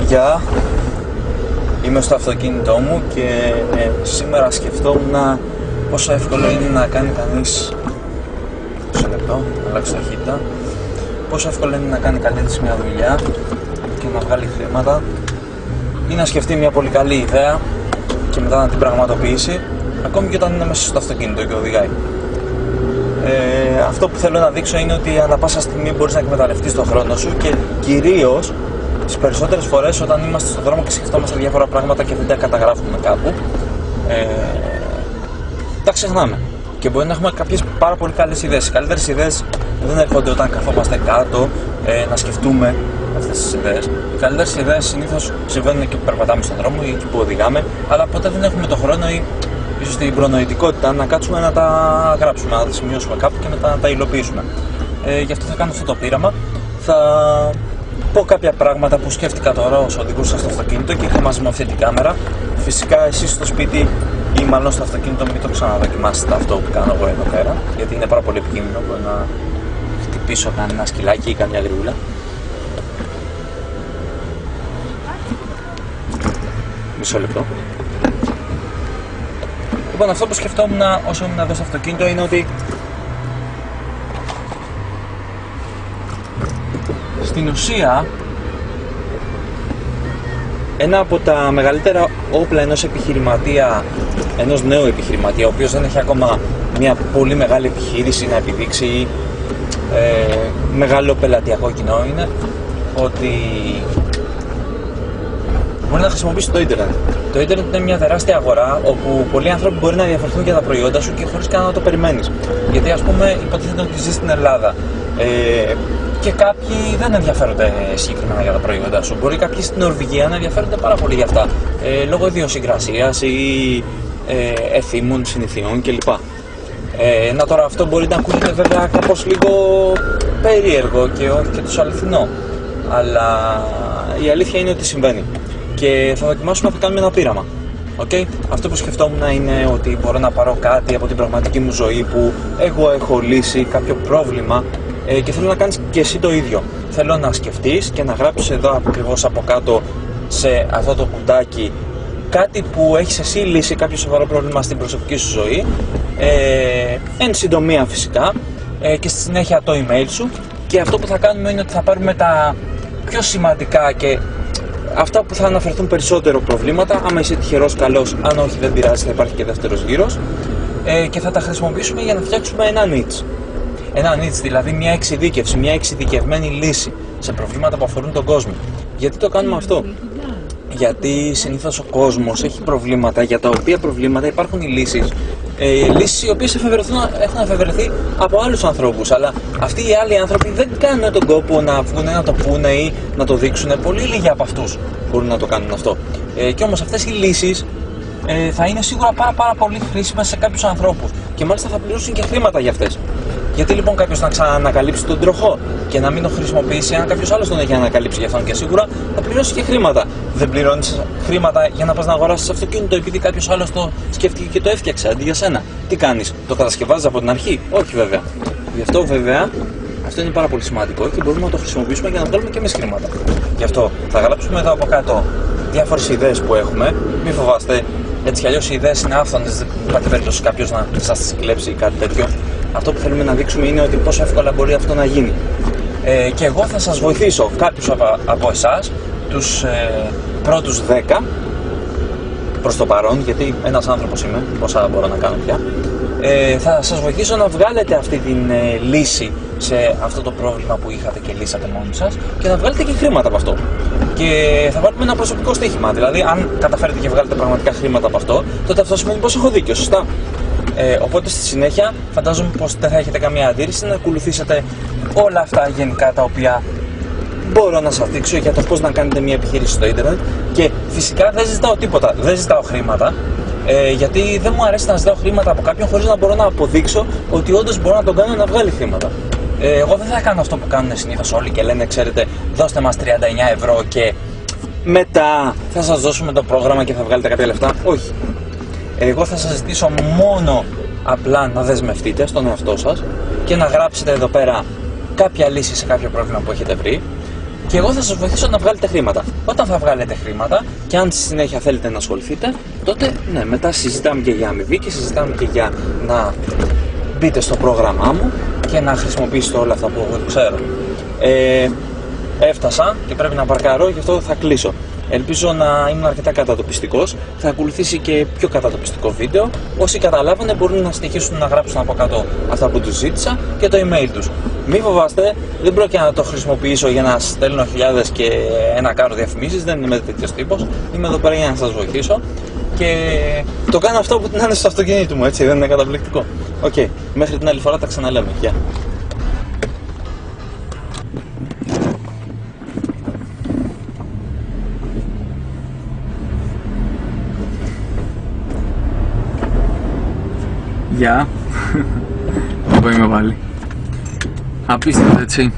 Γεια, είμαι στο αυτοκίνητό μου και σήμερα σκεφτόμουν πόσο εύκολο είναι να κάνει κανείς, μισό λεπτό, να αλλάξω ταχύτητα, πόσο εύκολο είναι να κάνει κανείς μια δουλειά και να βγάλει χρήματα ή να σκεφτεί μια πολύ καλή ιδέα και μετά να την πραγματοποιήσει, ακόμη και όταν είναι μέσα στο αυτοκίνητο και οδηγάει. Αυτό που θέλω να δείξω είναι ότι ανά πάσα στιγμή μπορείς να εκμεταλλευτείς τον χρόνο σου και κυρίως τις περισσότερες φορές όταν είμαστε στον δρόμο και σκεφτόμαστε διάφορα πράγματα και δεν τα καταγράφουμε κάπου, τα ξεχνάμε και μπορεί να έχουμε κάποιες πάρα πολύ καλές ιδέες. Οι καλύτερες ιδέες δεν έρχονται όταν καθόμαστε κάτω να σκεφτούμε αυτές τις ιδέες. Οι καλύτερες ιδέες συνήθως συμβαίνουν εκεί που περπατάμε στον δρόμο ή εκεί που οδηγάμε, αλλά ποτέ δεν έχουμε τον χρόνο ή ίσως την προνοητικότητα να κάτσουμε να τα γράψουμε, να τα σημειώσουμε κάπου και μετά να τα υλοποιήσουμε. Γι' αυτό θα κάνω αυτό το πείραμα. Θα πω κάποια πράγματα που σκέφτηκα τώρα όσο οδηγούσα στο αυτοκίνητο και είχα μαζί μου αυτή την κάμερα. Φυσικά εσείς στο σπίτι ή μάλλον στο αυτοκίνητο μην το ξαναδοκιμάσετε αυτό που κάνω εγώ εδώ πέρα, γιατί είναι πάρα πολύ επικίνδυνο, μπορεί να χτυπήσω κανένα σκυλάκι ή καμιά γριούλα. Μισό λεπτό. Λοιπόν, αυτό που σκεφτόμουν όσο ήμουν εδώ στο αυτοκίνητο είναι ότι στην ουσία ένα από τα μεγαλύτερα όπλα ενός επιχειρηματία, ενός νέου επιχειρηματία, ο οποίος δεν έχει ακόμα μια πολύ μεγάλη επιχείρηση να επιδείξει μεγάλο πελατειακό κοινό, είναι ότι μπορεί να χρησιμοποιήσει το ίντερνετ. Το ίντερνετ είναι μια τεράστια αγορά όπου πολλοί άνθρωποι μπορεί να ενδιαφερθούν για τα προϊόντα σου και χωρίς καν να το περιμένεις. Γιατί ας πούμε υποτίθεται ότι ζεις στην Ελλάδα και κάποιοι δεν ενδιαφέρονται συγκεκριμένα για τα προϊόντα σου. Μπορεί κάποιοι στην Νορβηγία να ενδιαφέρονται πάρα πολύ για αυτά λόγω ιδιοσυγκρασίας ή εθήμων, συνηθιών κλπ. Τώρα αυτό μπορεί να ακούγεται βέβαια κάπως λίγο περίεργο και όχι και τόσο αληθινό, αλλά η αλήθεια είναι ότι συμβαίνει. Και θα δοκιμάσουμε να θα κάνουμε ένα πείραμα. Okay? Αυτό που σκεφτόμουν είναι ότι μπορώ να πάρω κάτι από την πραγματική μου ζωή που εγώ έχω λύσει κάποιο πρόβλημα και θέλω να κάνεις και εσύ το ίδιο. Θέλω να σκεφτείς και να γράψεις εδώ ακριβώς από κάτω σε αυτό το κουτάκι κάτι που έχεις εσύ λύσει, κάποιο σοβαρό πρόβλημα στην προσωπική σου ζωή, εν συντομία φυσικά, και στη συνέχεια το email σου, και αυτό που θα κάνουμε είναι ότι θα πάρουμε τα πιο σημαντικά και αυτά που θα αναφερθούν περισσότερο προβλήματα. Άμα είσαι τυχερός, καλός, αν όχι δεν πειράζει, θα υπάρχει και δεύτερος γύρος, και θα τα χρησιμοποιήσουμε για να φτιάξουμε ένα niche. Ένα niche, δηλαδή μια εξειδίκευση, μια εξειδικευμένη λύση σε προβλήματα που αφορούν τον κόσμο. Γιατί το κάνουμε αυτό? Γιατί συνήθως ο κόσμος έχει προβλήματα για τα οποία προβλήματα υπάρχουν οι λύσεις. Λύσεις οι οποίες έχουν εφευρεθεί από άλλους ανθρώπους, αλλά αυτοί οι άλλοι άνθρωποι δεν κάνουν τον κόπο να βγουν να το πούνε ή να το δείξουν. Πολύ λίγοι από αυτούς μπορούν να το κάνουν αυτό. Και όμως αυτές οι λύσεις θα είναι σίγουρα πάρα πολύ χρήσιμες σε κάποιους ανθρώπους και μάλιστα θα πληρώσουν και χρήματα για αυτές. Γιατί λοιπόν κάποιος να ξανανακαλύψει τον τροχό και να μην τον χρησιμοποιήσει αν κάποιος άλλος τον έχει ανακαλύψει για αυτόν, και σίγουρα θα πληρώσει και χρήματα. Δεν πληρώνεις χρήματα για να πας να αγοράσεις αυτοκίνητο επειδή κάποιος άλλος το σκέφτηκε και το έφτιαξε αντί για σένα. Τι κάνεις, το κατασκευάζεις από την αρχή? Όχι βέβαια. Γι' αυτό βέβαια αυτό είναι πάρα πολύ σημαντικό και μπορούμε να το χρησιμοποιήσουμε για να βγάλουμε και εμείς χρήματα. Γι' αυτό θα γράψουμε εδώ από κάτω διάφορες ιδέες που έχουμε. Μην φοβάστε, έτσι κι αλλιώς οι ιδέες είναι άφθονες, δεν υπάρχει περίπτωση κάποιος να σας τις κλέψει ή κάτι τέτοιο. Αυτό που θέλουμε να δείξουμε είναι ότι πόσο εύκολα μπορεί αυτό να γίνει. Και εγώ θα σας βοηθήσω, κάποιους από εσάς, τους πρώτους 10 προς το παρόν, γιατί ένας άνθρωπος είμαι, πόσα μπορώ να κάνω πια, θα σας βοηθήσω να βγάλετε αυτή την λύση σε αυτό το πρόβλημα που είχατε και λύσατε μόνοι σας και να βγάλετε και χρήματα από αυτό. Και θα βάλουμε ένα προσωπικό στοίχημα, δηλαδή αν καταφέρετε και βγάλετε πραγματικά χρήματα από αυτό, τότε αυτό σημαίνει πως έχω δίκιο, σωστά? Οπότε στη συνέχεια φαντάζομαι πως δεν θα έχετε καμία αντίρρηση να ακολουθήσετε όλα αυτά γενικά τα οποία μπορώ να σας δείξω για το πώς να κάνετε μια επιχείρηση στο ίντερνετ. Και φυσικά δεν ζητάω τίποτα, δεν ζητάω χρήματα, γιατί δεν μου αρέσει να ζητάω χρήματα από κάποιον χωρίς να μπορώ να αποδείξω ότι όντως μπορώ να τον κάνω να βγάλει χρήματα. Εγώ δεν θα κάνω αυτό που κάνουν συνήθως όλοι και λένε, ξέρετε, δώστε μας 39 ευρώ και μετά θα σας δώσουμε το πρόγραμμα και θα βγάλετε κάποια λεφτά. Όχι. Εγώ θα σας ζητήσω μόνο απλά να δεσμευτείτε στον εαυτό σας και να γράψετε εδώ πέρα κάποια λύση σε κάποιο πρόβλημα που έχετε βρει, και εγώ θα σας βοηθήσω να βγάλετε χρήματα. Όταν θα βγάλετε χρήματα και αν στη συνέχεια θέλετε να ασχοληθείτε, τότε ναι, μετά συζητάμε και για αμοιβή και συζητάμε και για να μπείτε στο πρόγραμμά μου και να χρησιμοποιήσετε όλα αυτά που εγώ ξέρω. Έφτασα και πρέπει να παρκάρω, γι' αυτό θα κλείσω. Ελπίζω να ήμουν αρκετά κατατοπιστικός. Θα ακολουθήσει και πιο κατατοπιστικό βίντεο. Όσοι καταλάβανε μπορούν να συνεχίσουν να γράψουν από κάτω αυτά που τους ζήτησα και το email τους. Μην φοβάστε, δεν πρόκειται να το χρησιμοποιήσω για να στέλνω χιλιάδες και να κάνω διαφημίσεις. Δεν είμαι τέτοιος τύπος. Είμαι εδώ πέρα για να σας βοηθήσω. Και το κάνω αυτό που την είναι στο αυτοκίνητο μου, έτσι, δεν είναι καταπληκτικό. Οκ, μέχρι την άλλη φορά τα ξαναλέμε. Γεια. Γεια, εδώ είμαι πάλι. Απίστευτο, έτσι.